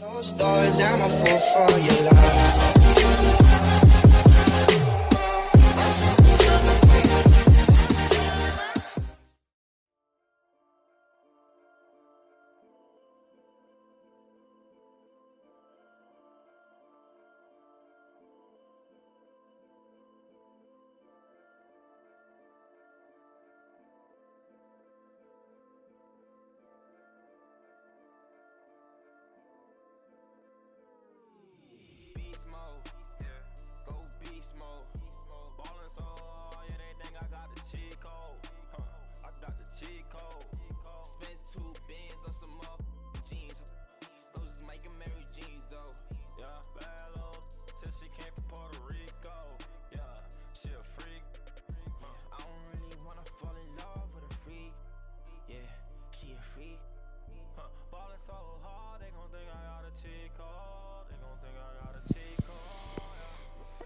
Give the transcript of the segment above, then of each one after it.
Closed doors, I'm a fool for your love.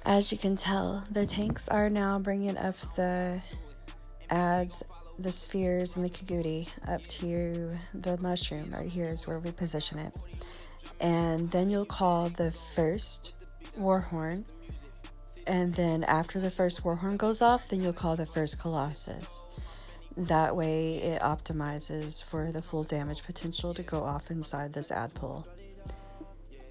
As you can tell, the tanks are now bringing up the ads, the spheres, and the kagouti up to the mushroom. Right here is where we position it. And then you'll call the first war horn. And then after the first war horn goes off, then you'll call the first colossus. That way it optimizes for the full damage potential to go off inside this ad pool.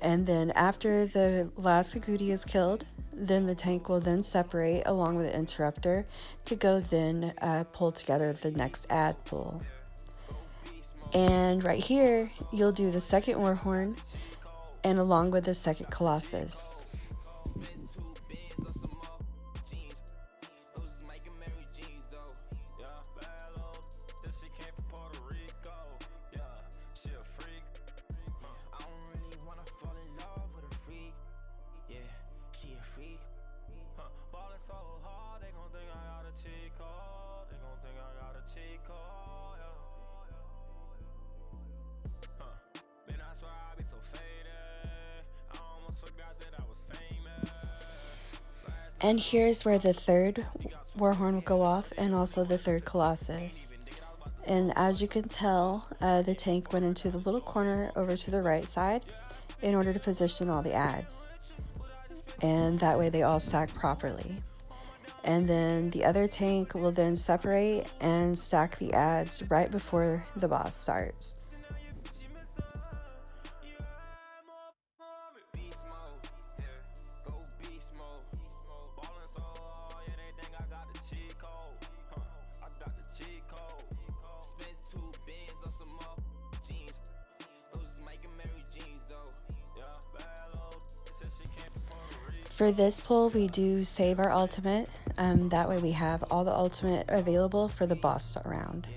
And then after the last kagouti is killed, then the tank will then separate along with the interrupter to go then pull together the next ad pool. And right here, you'll do the second war horn and along with the second colossus. And here's where the third war horn will go off and also the third colossus. And as you can tell, the tank went into the little corner over to the right side in order to position all the ads. And that way they all stack properly. And then the other tank will then separate and stack the ads right before the boss starts. For this pull, we do save our ultimate. That way we have all the ultimate available for the boss round.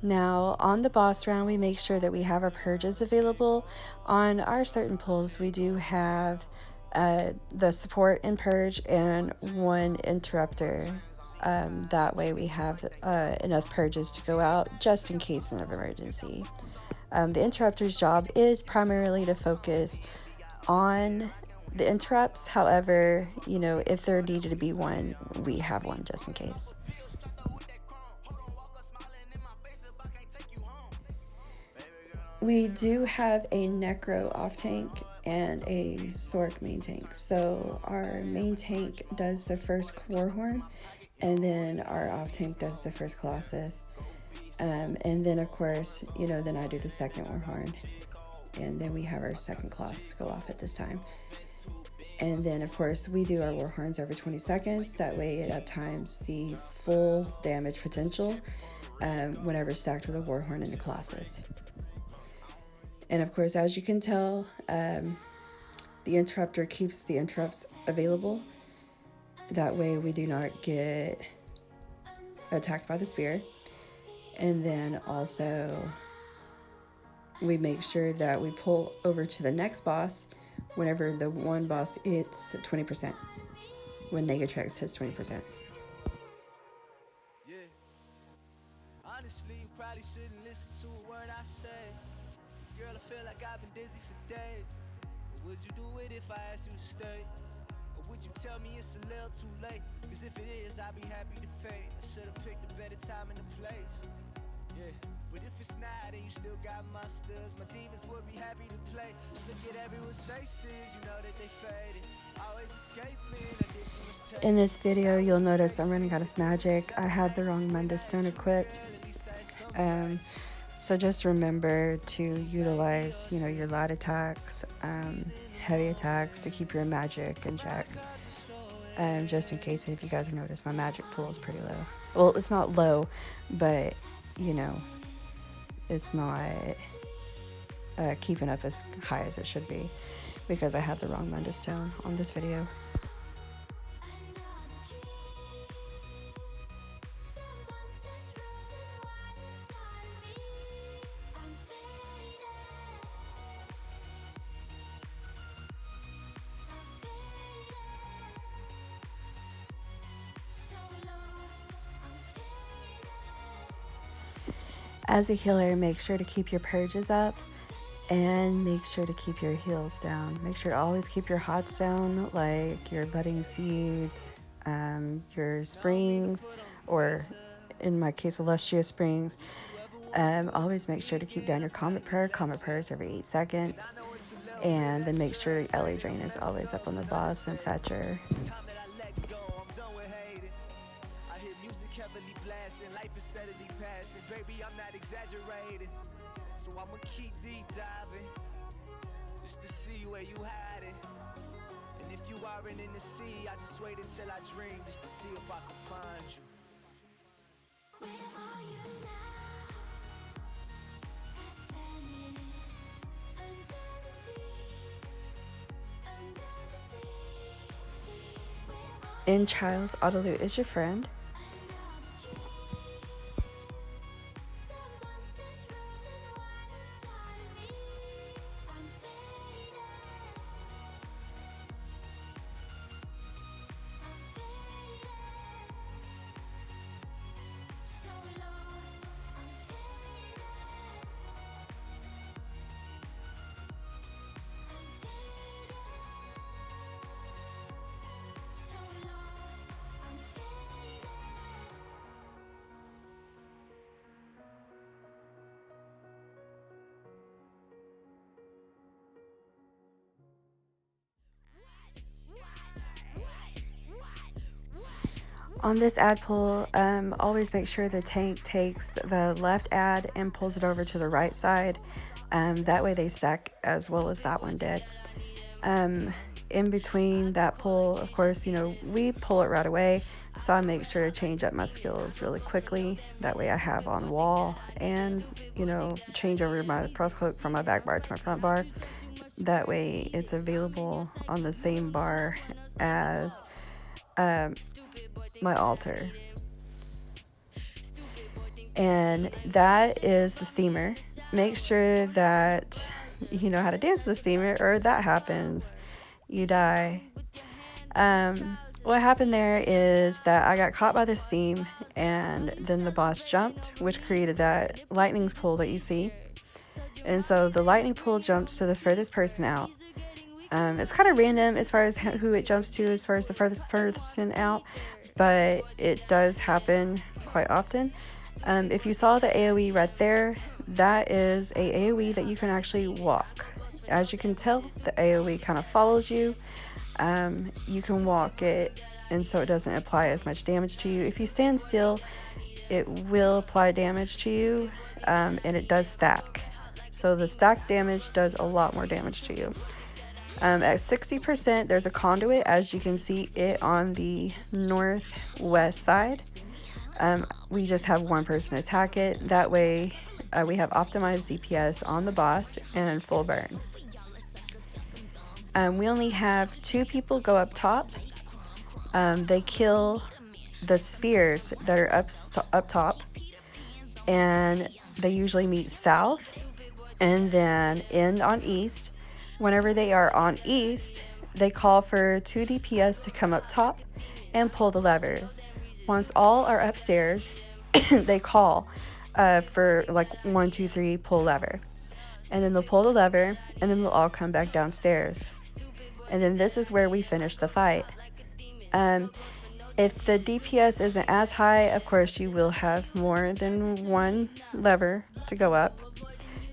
Now, on the boss round, we make sure that we have our purges available. On our certain pulls, we do have the support and purge and one interrupter. That way we have enough purges to go out just in case of emergency. The interrupter's job is primarily to focus on the interrupts. However, if there needed to be one, we have one just in case. We do have a necro off tank and a sork main tank. So our main tank does the first war horn, and then our off tank does the first colossus. And then of course, then I do the second war horn, and then we have our second colossus go off at this time. And then of course we do our war horns every 20 seconds. That way it uptimes the full damage potential whenever stacked with a war horn and a colossus. And of course, as you can tell, the interrupter keeps the interrupts available. That way we do not get attacked by the spear. And then also we make sure that we pull over to the next boss whenever the one boss hits 20%, when Negatrix hits 20%. Yeah. Honestly, you probably shouldn't listen to a word I say. This girl, I feel like I've been dizzy for days. But would you do it if I asked you to stay? Or would you tell me it's a little too late? Cause if it is, I'd be happy to fade. I should've picked a better time and a place. Yeah. But if it's not, then you still got monsters. My demons would be happy to play. Just look at everyone's faces, you know that they faded. Always escaping, I did too much taking. In this video, you'll notice I'm running out of magic. I had the wrong Munda Stone equipped. So just remember to utilize, you know, your light attacks, heavy attacks to keep your magic in check. Just in case, if you guys have noticed, my magic pool is pretty low. Well, it's not low, but, you know, it's not keeping up as high as it should be because I had the wrong Munda Stone on this video. As a healer, make sure to keep your purges up and make sure to keep your heals down. Make sure to always keep your hots down, like your budding seeds, your springs, or in my case, illustrious springs. Always make sure to keep down your comet prayers every 8 seconds. And then make sure your LA drain is always up on the boss and fetcher. I hear music heavily blasting, life is steadily passing. Baby, I'm not exaggerating, so I'ma keep deep diving just to see where you hiding. And if you aren't in the sea, I just wait until I dream just to see if I can find you. Where are you now? Under the sea, under the sea. Where are In Child's Autoloot is your friend. On this ad pull, always make sure the tank takes the left ad and pulls it over to the right side. That way they stack as well as that one did. In between that pull, of course, you know, we pull it right away. So I make sure to change up my skills really quickly. That way I have on wall and, you know, change over my cross cloak from my back bar to my front bar. That way it's available on the same bar as my altar. And that is the steamer. Make sure that you know how to dance to the steamer or that happens, you die. What happened there is that I got caught by the steam and then the boss jumped, which created that lightning pool that you see. And so the lightning pool jumps to the furthest person out. It's kind of random as far as who it jumps to as far as the furthest person out, but it does happen quite often. If you saw the AoE right there, that is a AoE that you can actually walk. As you can tell, the AoE kind of follows you. You can walk it, and so it doesn't apply as much damage to you. If you stand still, it will apply damage to you, and it does stack. So the stack damage does a lot more damage to you. At 60%, there's a conduit, as you can see it on the northwest side. We just have one person attack it. That way we have optimized DPS on the boss and full burn. We only have 2 people go up top. They kill the spheres that are up top, and they usually meet south and then end on east. Whenever they are on east, they call for 2 DPS to come up top and pull the levers. Once all are upstairs, they call for like 1, 2, 3, pull lever. And then they'll pull the lever, and then they'll all come back downstairs. And then this is where we finish the fight. If the DPS isn't as high, of course you will have more than one lever to go up.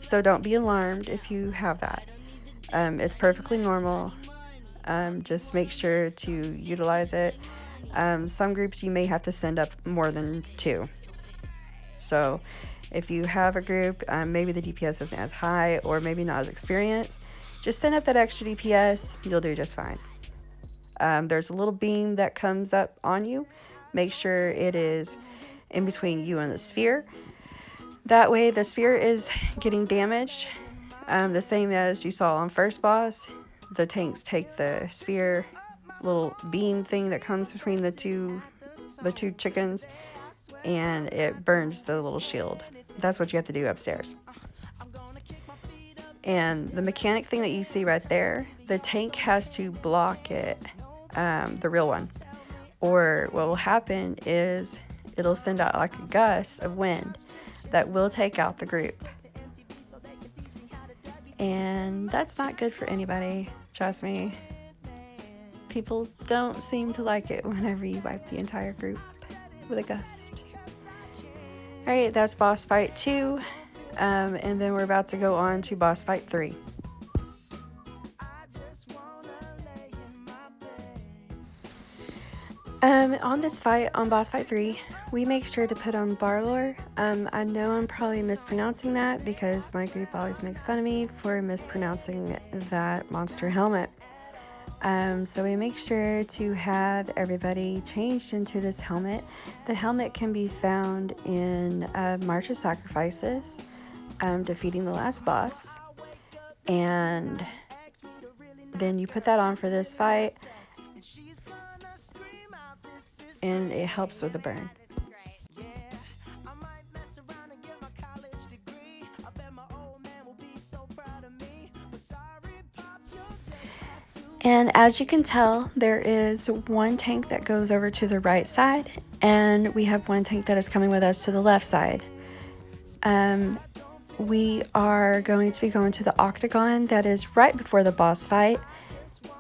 So don't be alarmed if you have that. It's perfectly normal. Just make sure to utilize it. Some groups you may have to send up more than 2. So if you have a group, maybe the DPS isn't as high or maybe not as experienced, just send up that extra DPS. You'll do just fine. There's a little beam that comes up on you. Make sure it is in between you and the sphere. That way the sphere is getting damaged. The same as you saw on first boss. The tanks take the sphere little beam thing that comes between the two chickens, and it burns the little shield. That's what you have to do upstairs. And the mechanic thing that you see right there, the tank has to block it, the real one. Or what will happen is it'll send out like a gust of wind that will take out the group. And that's not good for anybody, trust me. People don't seem to like it whenever you wipe the entire group with a gust. Alright, that's boss fight 2. And then we're about to go on to boss fight 3. On this fight, on boss fight 3, we make sure to put on Barlor. I know I'm probably mispronouncing that because my group always makes fun of me for mispronouncing that monster helmet. So we make sure to have everybody changed into this helmet. The helmet can be found in March of Sacrifices, defeating the last boss. And then you put that on for this fight, and it helps with the burn. And as you can tell, there is one tank that goes over to the right side, and we have one tank that is coming with us to the left side. We are going to be going to the octagon that is right before the boss fight,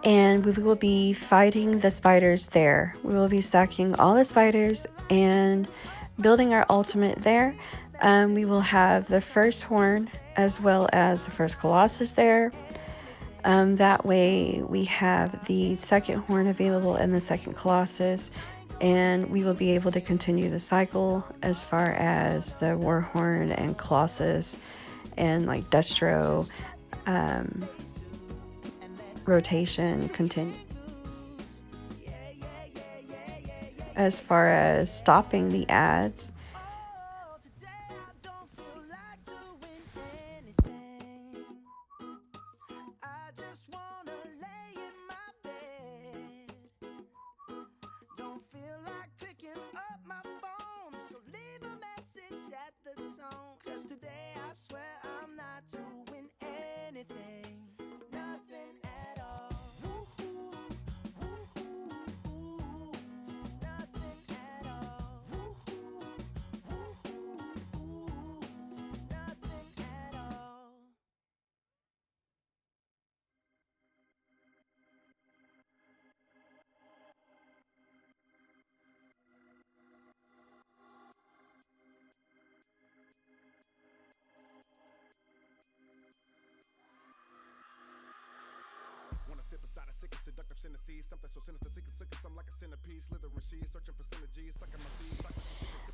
and we will be fighting the spiders there. We will be stacking all the spiders and building our ultimate there. We will have the first horn as well as the first colossus there. That way we have the second horn available and the second colossus, and we will be able to continue the cycle as far as the war horn and colossus and like destro rotation continue. As far as stopping the ads,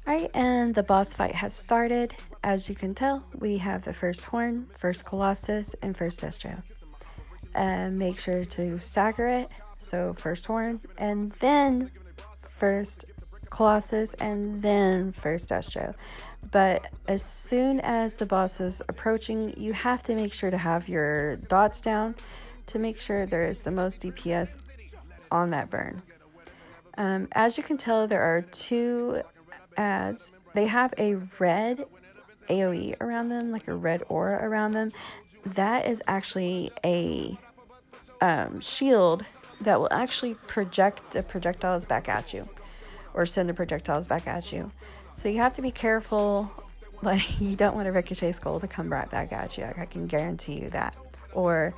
Alright, and the boss fight has started. As you can tell, we have the first horn, first colossus, and first destro. Make sure to stagger it. So first horn, and then first colossus, and then first destro. But as soon as the boss is approaching, you have to make sure to have your dots down to make sure there is the most DPS on that burn. As you can tell, there are 2 ads. They have a red AoE around them, like a red aura around them. That is actually a shield that will actually project the projectiles back at you, or send the projectiles back at you. So you have to be careful. Like, you don't want a ricochet skull to come right back at you. I can guarantee you that. Or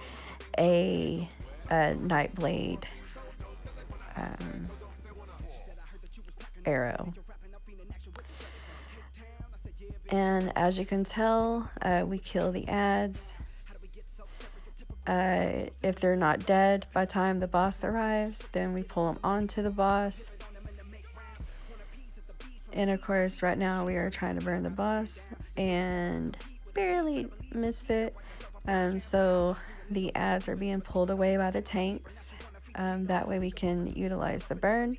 a Nightblade arrow. And as you can tell, we kill the ads. If they're not dead by the time the boss arrives, then we pull them onto the boss. And of course, right now we are trying to burn the boss and barely missed it. So the ads are being pulled away by the tanks. That way we can utilize the burn.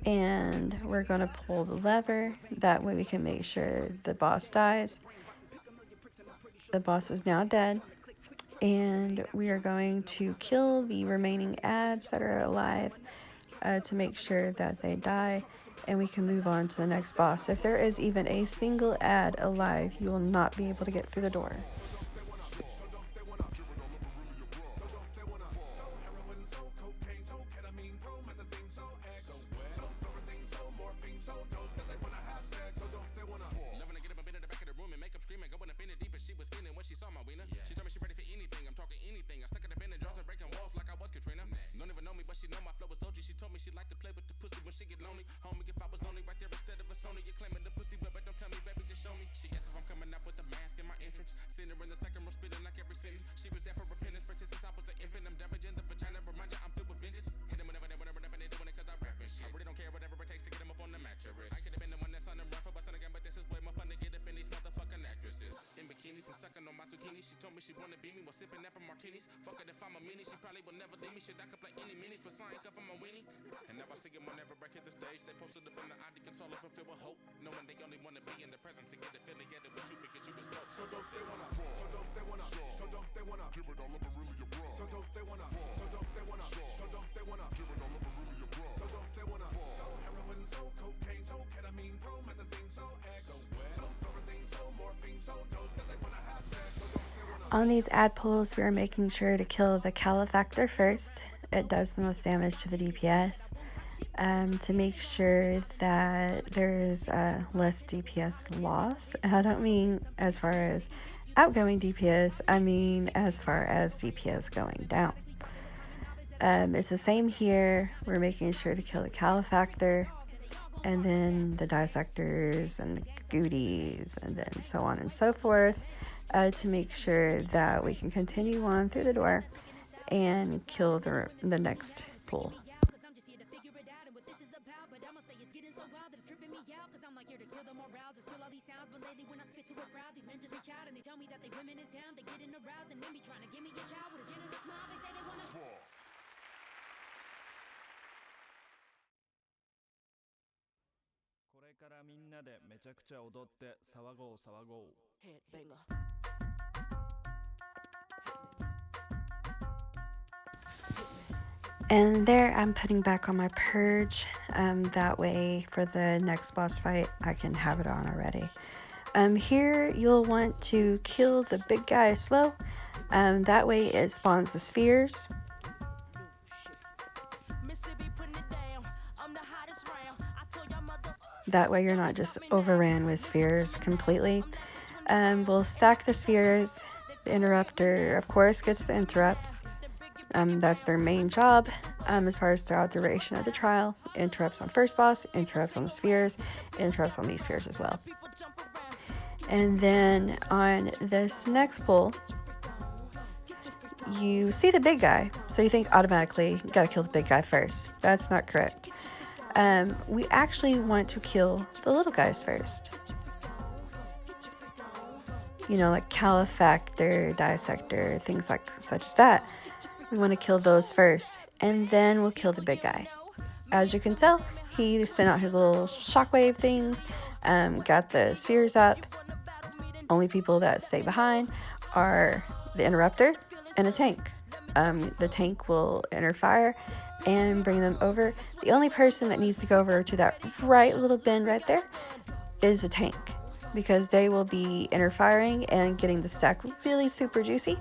And we're going to pull the lever. That way we can make sure the boss dies. The boss is now dead. And we are going to kill the remaining ads that are alive to make sure that they die. And we can move on to the next boss. If there is even a single ad alive, you will not be able to get through the door. She told me she wanna be me while sipping apple martinis. Fuck it if I'm a meanie, she probably will never leave me. Shit, I could play any minis, but sign cuff on my weenie. And now I see them whenever I hit the stage. They posted up in the ID console if I feel with hope, knowing they only wanna be in the presence and get affiliated with you because you was dope. So dope they wanna, so dope they wanna, so dope they wanna give it all up and really your bro. So dope they wanna, so dope they wanna, so dope they wanna give it all up and really your bro. So dope they wanna, so heroin, so cocaine, so ketamine, promethazine, so X, so thorazine, so morphine, so dope that they wanna have sex. So dope they wanna. On these ad pulls, we are making sure to kill the calefactor first. It does the most damage to the DPS. To make sure that there is less DPS loss. I don't mean as far as outgoing DPS, I mean as far as DPS going down. It's the same here. We're making sure to kill the calefactor, and then the dissectors and the goodies, and then so on and so forth, to make sure that we can continue on through the door and kill the next pool. And there I'm putting back on my purge, that way for the next boss fight I can have it on already. Here you'll want to kill the big guy slow, that way it spawns the spheres. That way you're not just overran with spheres completely. We'll stack the spheres. The interrupter, of course, gets the interrupts. That's their main job as far as throughout the duration of the trial. Interrupts on first boss, interrupts on the spheres, interrupts on these spheres as well. And then on this next pull, you see the big guy, so you think automatically you gotta kill the big guy first. That's not correct. We actually want to kill the little guys first. You know, like calefactor, dissector, things like such as that. We want to kill those first, and then we'll kill the big guy. As you can tell, he sent out his little shockwave things, got the spheres up. Only people that stay behind are the interrupter and a tank. The tank will interfere and bring them over. The only person that needs to go over to that right little bend right there is the tank, because they will be interfering and getting the stack really super juicy,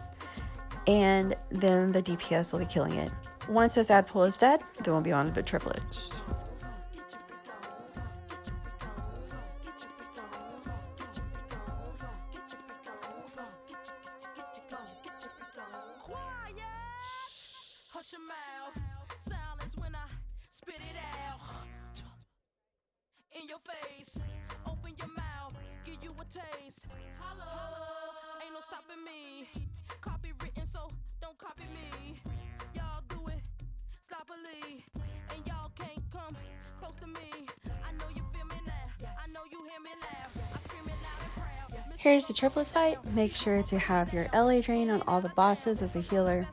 and then the DPS will be killing it. Once this ad pull is dead, then we'll be on to the triplets. Hush your mouth, silence when I spit it out. in your face. Open your mouth, give you a taste. Hello, ain't no stopping me. Copywritten, so don't copy me. Y'all do it sloppily, and y'all can't come close to me. I know you feel me now. I know you hear me now. I scream it loud and proud. Here's the triplets fight. Make sure to have your LA drain on all the bosses as a healer.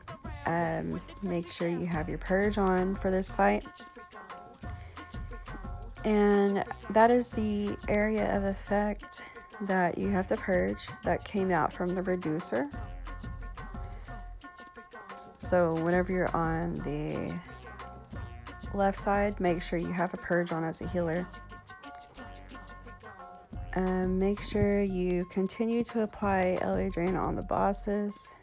Make sure you have your purge on for this fight. And that is the area of effect that you have to purge that came out from the reducer. So whenever you're on the left side, make sure you have a purge on as a healer. Make sure you continue to apply LA drain on the bosses.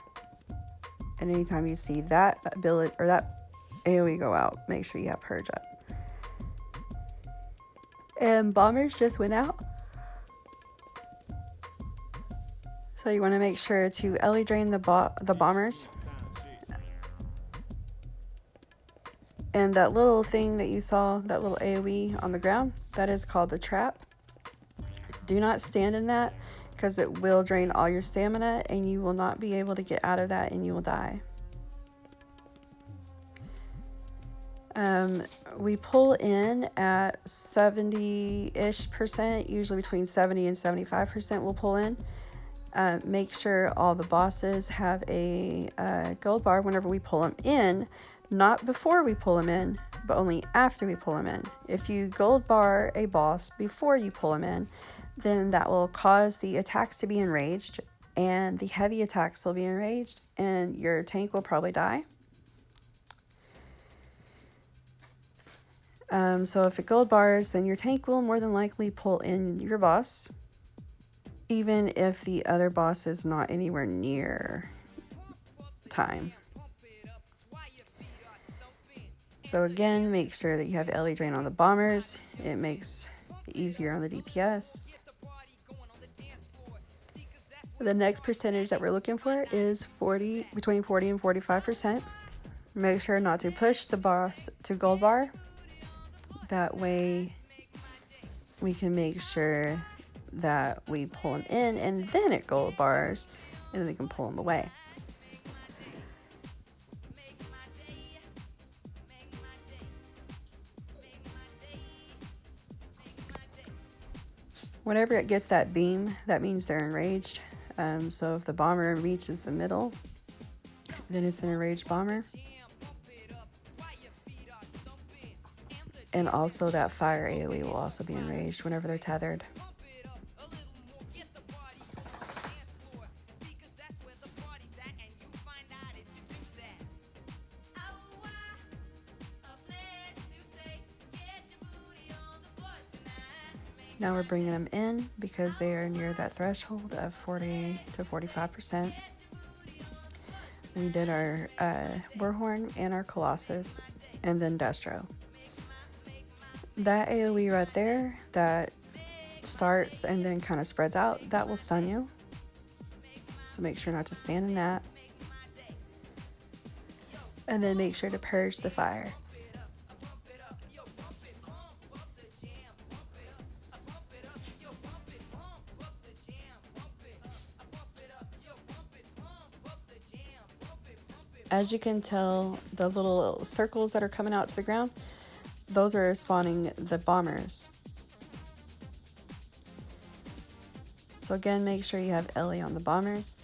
And anytime you see that ability or that AoE go out, make sure you have purge up. And bombers just went out. So you want to make sure to LA drain the bombers. And that little thing that you saw, that little AoE on the ground, that is called the trap. Do not stand in that because it will drain all your stamina and you will not be able to get out of that and you will die. We pull in at 70-ish%, usually between 70 and 75% we'll pull in. Make sure all the bosses have a gold bar whenever we pull them in, not before we pull them in, but only after we pull them in. If you gold bar a boss before you pull them in, then that will cause the attacks to be enraged, and the heavy attacks will be enraged, and your tank will probably die. So if it gold bars, then your tank will more than likely pull in your boss, even if the other boss is not anywhere near time. So again, make sure that you have LA drain on the bombers. It makes it easier on the DPS. The next percentage that we're looking for is between 40 and 45%. Make sure not to push the boss to gold bar. That way we can make sure that we pull them in and then it gold bars and then we can pull them away. Whenever it gets that beam, that means they're enraged. So if the bomber reaches the middle, then it's an enraged bomber. And also that fire AoE will also be enraged whenever they're tethered. Now we're bringing them in because they are near that threshold of 40 to 45%. We did our Warhorn and our Colossus and then Destro. That AoE right there that starts and then kind of spreads out, that will stun you. So make sure not to stand in that. And then make sure to purge the fire. As you can tell, the little circles that are coming out to the ground, those are spawning the bombers. So again, make sure you have LA on the bombers.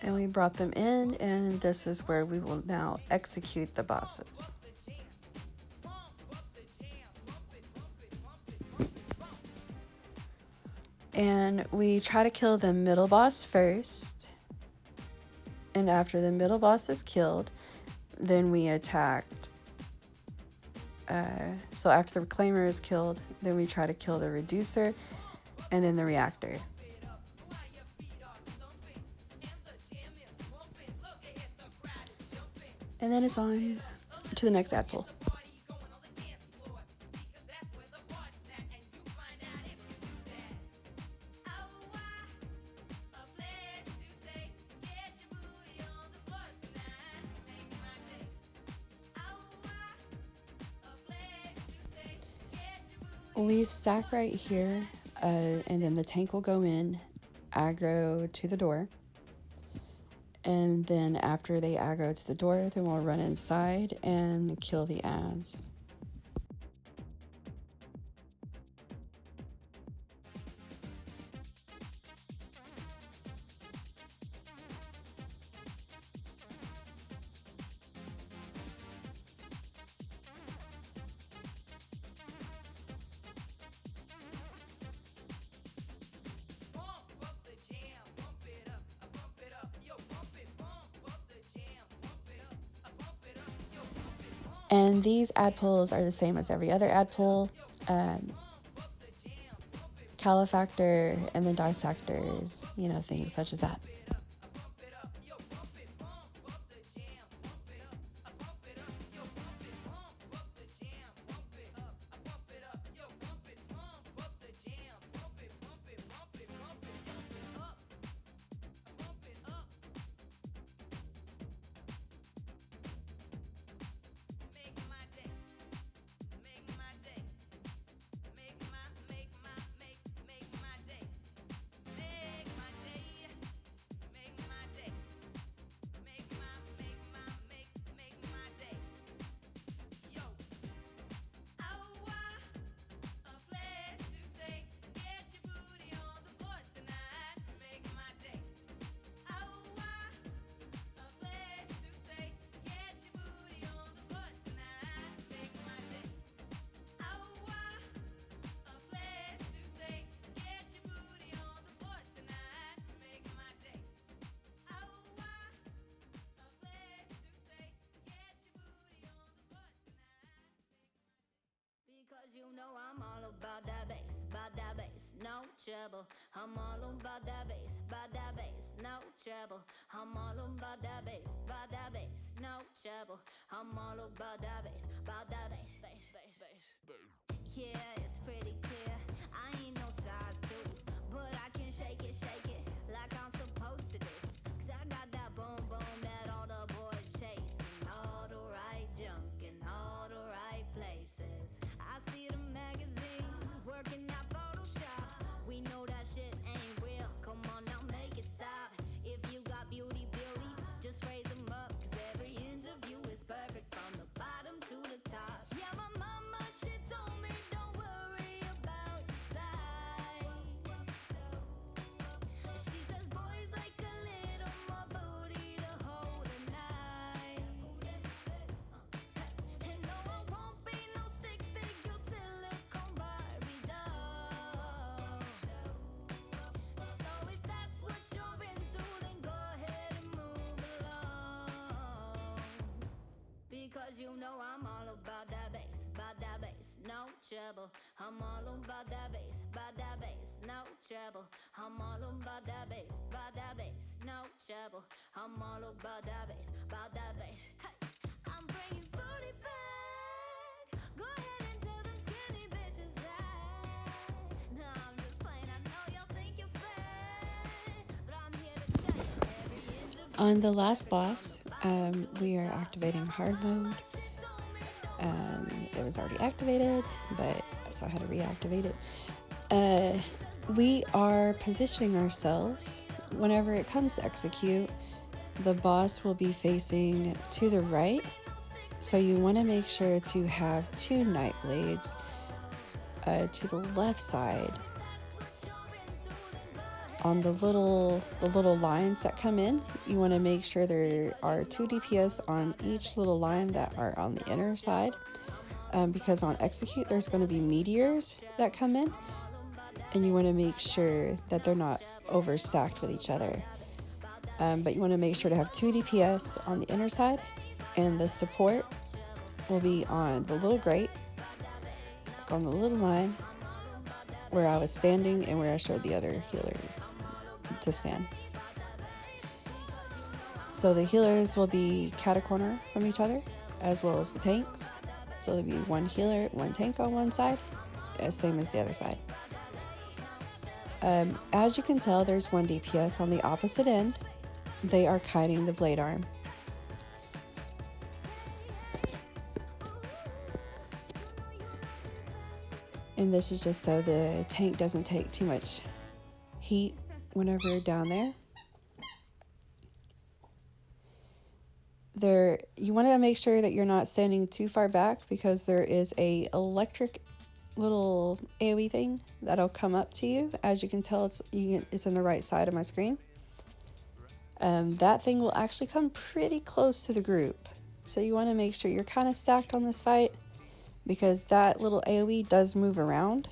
And we brought them in, and this is where we will now execute the bosses. And we try to kill the middle boss first. And after the middle boss is killed, then we attacked. So after the reclaimer is killed, then we try to kill the reducer and then the reactor. And then it's on to the next adpull. We stack right here, and then the tank will go in, aggro to the door. And then after they aggro to the door, then we'll run inside and kill the ads. And these ad pulls are the same as every other ad pull. Calefactor and then dissectors, you know, things such as that. Because you know I'm all about that bass, no trouble. I'm all about that bass, no trouble. I'm all about that bass, no trouble. I'm all about that bass, bass. Yeah, it's pretty clear. I ain't no size 2, but I can shake it like I'm supposed to do. 'Cause I got that boom boom that all the boys chase, and all the right junk in all the right places. I see the magazines working out Photoshop. We know that shit ain't real. Come on now, make it stop. If you got beauty, just raise them up. 'Cause every inch of you is perfect from the bottom to the top. Yeah, my mama, she told me don't worry about your size. She says boys like a little more booty to hold at night. And no, I won't be no stick figure silicone Barbie doll. So if that's what you're into, then go ahead and move along. Because you know I'm all about that bass, no trouble. I'm all about that bass, no trouble. I'm all about that bass, no trouble. I'm all about that bass, Hey, I'm bringing booty back. Go ahead and tell them skinny bitches that. No, I'm just playing. I know y'all think you're fat, but I'm here to tell you every inch of On the last boss, we are activating hard mode. It was already activated, but so I had to reactivate it. We are positioning ourselves. Whenever it comes to execute, the boss will be facing to the right. So you want to make sure to have 2 night blades to the left side. On the little lines that come in, you want to make sure there are 2 DPS on each little line that are on the inner side, because on execute there's going to be meteors that come in, and you want to make sure that they're not overstacked with each other. But you want to make sure to have 2 DPS on the inner side, and the support will be on the little grate, like on the little line where I was standing and where I showed the other healer to stand. So the healers will be cat-a-corner from each other, as well as the tanks. So there'll be 1 healer, 1 tank on one side, same as the other side. As you can tell, there's 1 DPS on the opposite end. They are kiting the blade arm. And this is just so the tank doesn't take too much heat whenever you're down there. You want to make sure that you're not standing too far back, because there is a electric little AoE thing that'll come up to you. As you can tell, it's in the right side of my screen. That thing will actually come pretty close to the group, so you want to make sure you're kind of stacked on this fight, because that little AoE does move around.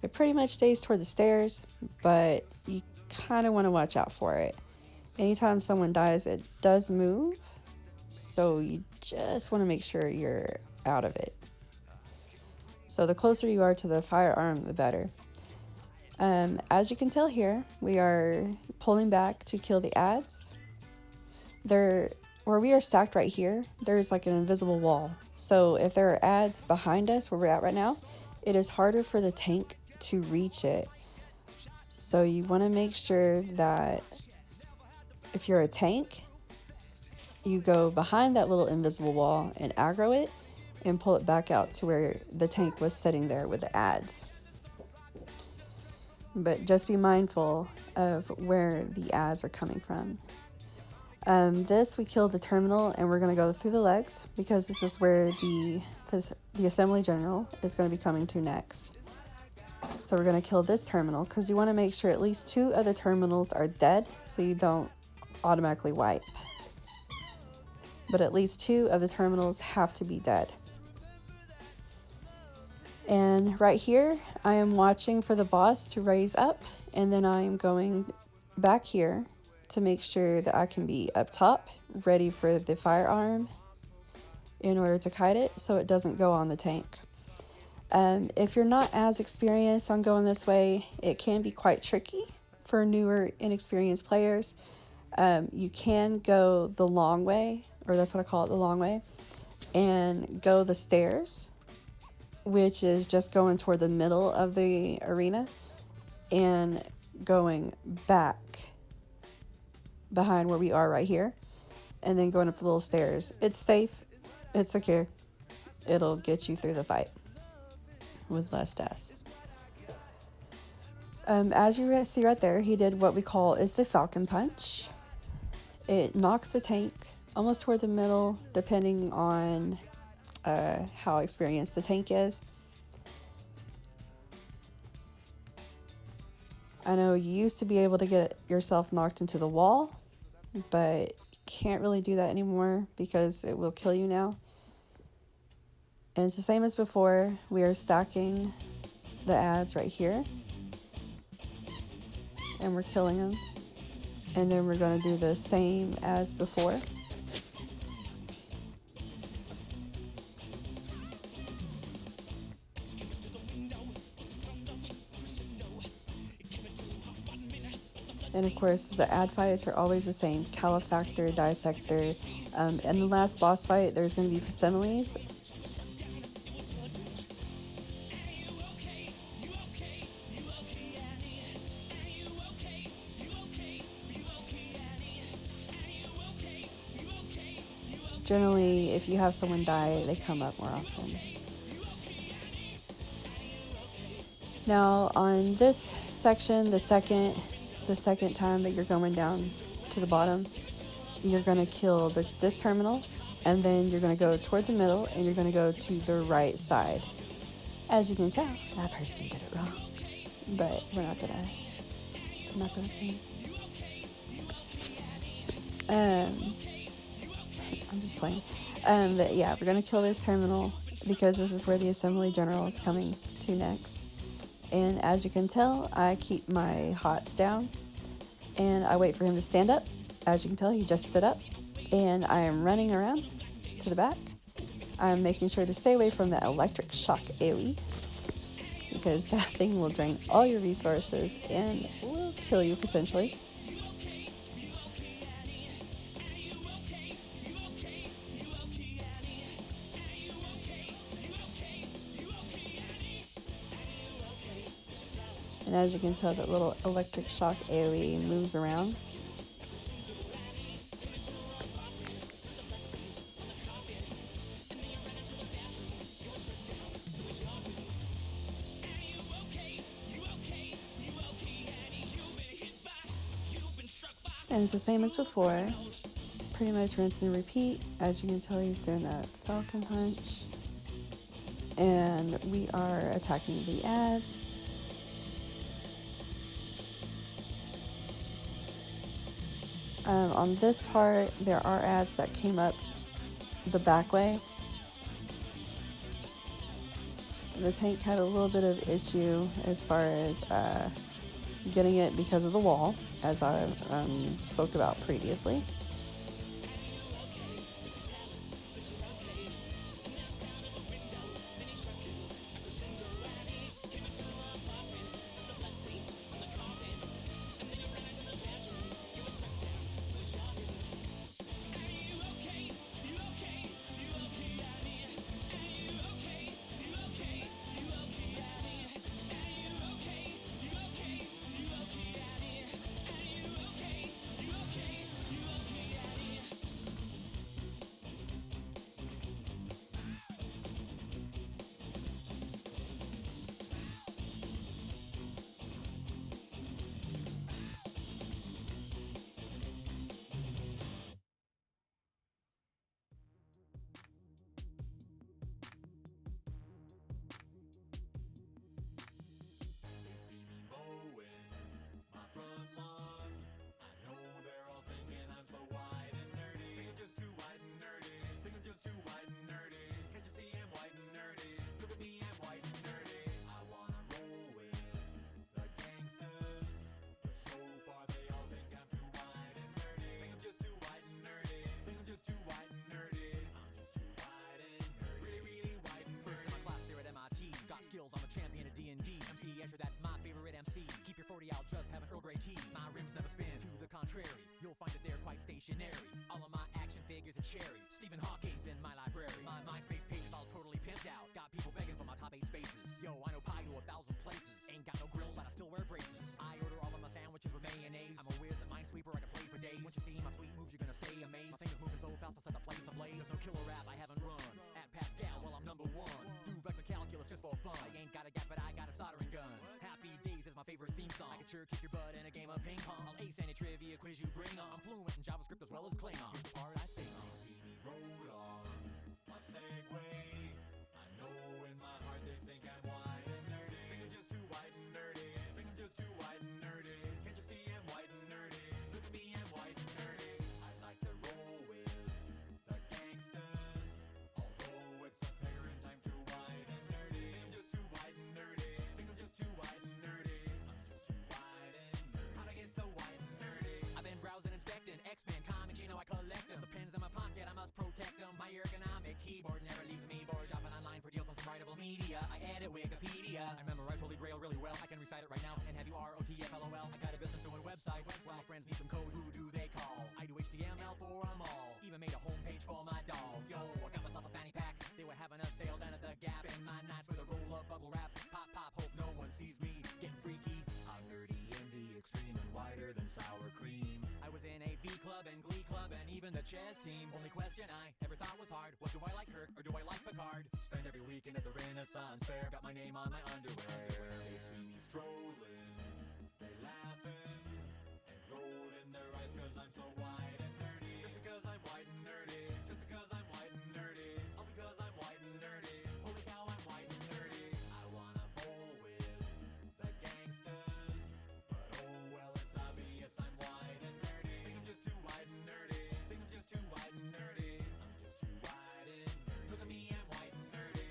It pretty much stays toward the stairs, but you kind of want to watch out for it. Anytime someone dies, it does move, so you just want to make sure you're out of it. So the closer you are to the firearm, the better. As you can tell here, we are pulling back to kill the ads. Where we are stacked right here, there's like an invisible wall. So if there are ads behind us where we're at right now, it is harder for the tank to reach it. So you want to make sure that if you're a tank, you go behind that little invisible wall and aggro it and pull it back out to where the tank was sitting there with the ads. But just be mindful of where the ads are coming from. We killed the terminal, and we're going to go through the legs, because this is where the assembly general is going to be coming to next. So we're going to kill this terminal, because you want to make sure at least 2 of the terminals are dead, so you don't automatically wipe. But at least 2 of the terminals have to be dead. And right here, I am watching for the boss to raise up, and then I am going back here to make sure that I can be up top, ready for the firearm in order to kite it so it doesn't go on the tank. If you're not as experienced on going this way, it can be quite tricky for newer, inexperienced players. You can go the long way, or that's what I call it, the long way, and go the stairs, which is just going toward the middle of the arena and going back behind where we are right here, and then going up the little stairs. It's safe, it's secure, it'll get you through the fight with less deaths. As you see right there, he did what we call is the Falcon Punch. It knocks the tank almost toward the middle, depending on how experienced the tank is. I know you used to be able to get yourself knocked into the wall, but you can't really do that anymore because it will kill you now. And it's the same as before. We are stacking the ads right here, and we're killing them. And then we're going to do the same as before. And of course, the ad fights are always the same: Calefactor, Dissector. In the last boss fight, there's going to be Facsimilles. Generally, if you have someone die, they come up more often. Now, on this section, the second time that you're going down to the bottom, you're going to kill this terminal, and then you're going to go toward the middle, and you're going to go to the right side. As you can tell, that person did it wrong, but I'm not gonna sing. I'm just playing. But yeah, we're gonna kill this terminal because this is where the assembly general is coming to next. And as you can tell, I keep my HOTS down and I wait for him to stand up. As you can tell, he just stood up, and I am running around to the back. I'm making sure to stay away from the electric shock AoE, because that thing will drain all your resources and will kill you potentially. And as you can tell, that little electric shock AoE moves around. And it's the same as before. Pretty much rinse and repeat. As you can tell, he's doing that falcon punch. And we are attacking the ads. On this part, there are ads that came up the back way. The tank had a little bit of issue as far as getting it because of the wall, as I spoke about previously. You'll find that they're quite stationary. All of my action figures are cherry. Stephen Hawking's in my library. My MySpace page is all totally pimped out. Got people begging for my top 8 spaces. Yo, I know pie to 1,000 places. Ain't got no grills, but I still wear braces. I order all of my sandwiches with mayonnaise. I'm a whiz at Minesweeper, I can play for days. Once you see my sweet moves, you're gonna stay amazed. My fingers moving so fast, I'll set the place ablaze. There's no killer rap I haven't run. At Pascal, well, I'm number 1. Do vector calculus just for fun. I ain't got a gap, but I got a soldering gun. Happy Days is my favorite theme song. I can sure kick your butt in a game of ping pong. I'll ace any trivia quiz you bring on. I'm fluent in JavaScript as well as Klingon. Here's the part I sing on. See me roll on my Segway. I know in my heart they think I'm white and nerdy. Think I'm just too white and nerdy. Think I'm just too white and nerdy. Can't you see I'm white and nerdy? Look at me, I'm white and nerdy. I like to roll with the gangsters. Although it's apparent I'm too white and nerdy. Think I'm just too white and nerdy. Think I'm just too white and nerdy. I'm just too white and nerdy. How'd I get so white and nerdy? I've been browsing, inspecting X-Men comics, you know I collect them. The pens in my pocket, I must protect them. My ergonomic keyboard never leaves me bored. Shopping online for deals on some writable media. I edit Wikipedia. I memorize Holy Grail really well. I can recite it right now and have you ROTFLOL. I got a business doing websites. When my friends need some code, who do they call? I do HTML for them all. Even made a homepage for my dog. Yo, I got myself a fanny pack. They were having a sale down at the Gap. Spend my nights with a roll-up bubble wrap. Pop, pop, hope no one sees me getting freaky. I'm nerdy in the extreme and whiter than sour cream. I was in a V club and Glee club and even the chess team. Only question I ever thought was hard: what do I like, Kirk or do I like Picard? Spend every weekend at the Renaissance Fair. Got my name on my underwear. They see me strolling, they laughing and rolling their eyes 'cause I'm so white and nerdy. Just because I'm white and nerdy. Just because I'm white and nerdy. All because I'm white and nerdy. Holy cow, I'm white and nerdy. I wanna bowl with the gangsters, but oh well, it's obvious I'm white and nerdy. Think I'm just too white and nerdy. Think I'm just too white and nerdy. I'm just too white and nerdy. Look at me, I'm white and nerdy.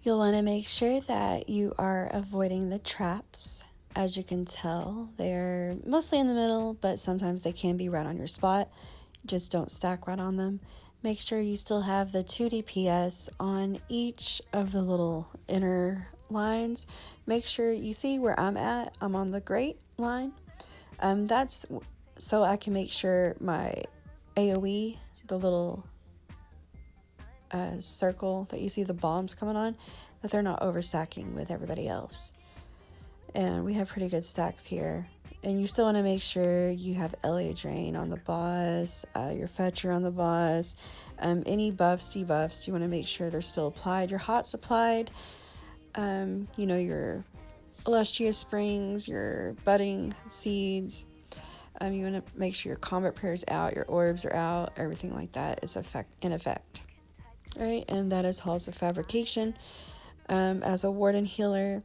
You'll want to make sure that you are avoiding the traps. As you can tell, they're mostly in the middle, but sometimes they can be right on your spot. Just don't stack right on them. Make sure you still have the 2 DPS on each of the little inner lines. Make sure you see where I'm at. I'm on the great line. That's so I can make sure my AoE, the little circle that you see the bombs coming on, that they're not overstacking with everybody else. and we have pretty good stacks here. And you still want to make sure you have LA drain on the boss, your fetcher on the boss, any buffs, debuffs, you want to make sure they're still applied. Your hot's applied, you know, your illustrious springs, your budding seeds. You want to make sure your combat prayer's out, your orbs are out, everything like that is in effect. All right, and that is also fabrication. As a warden healer,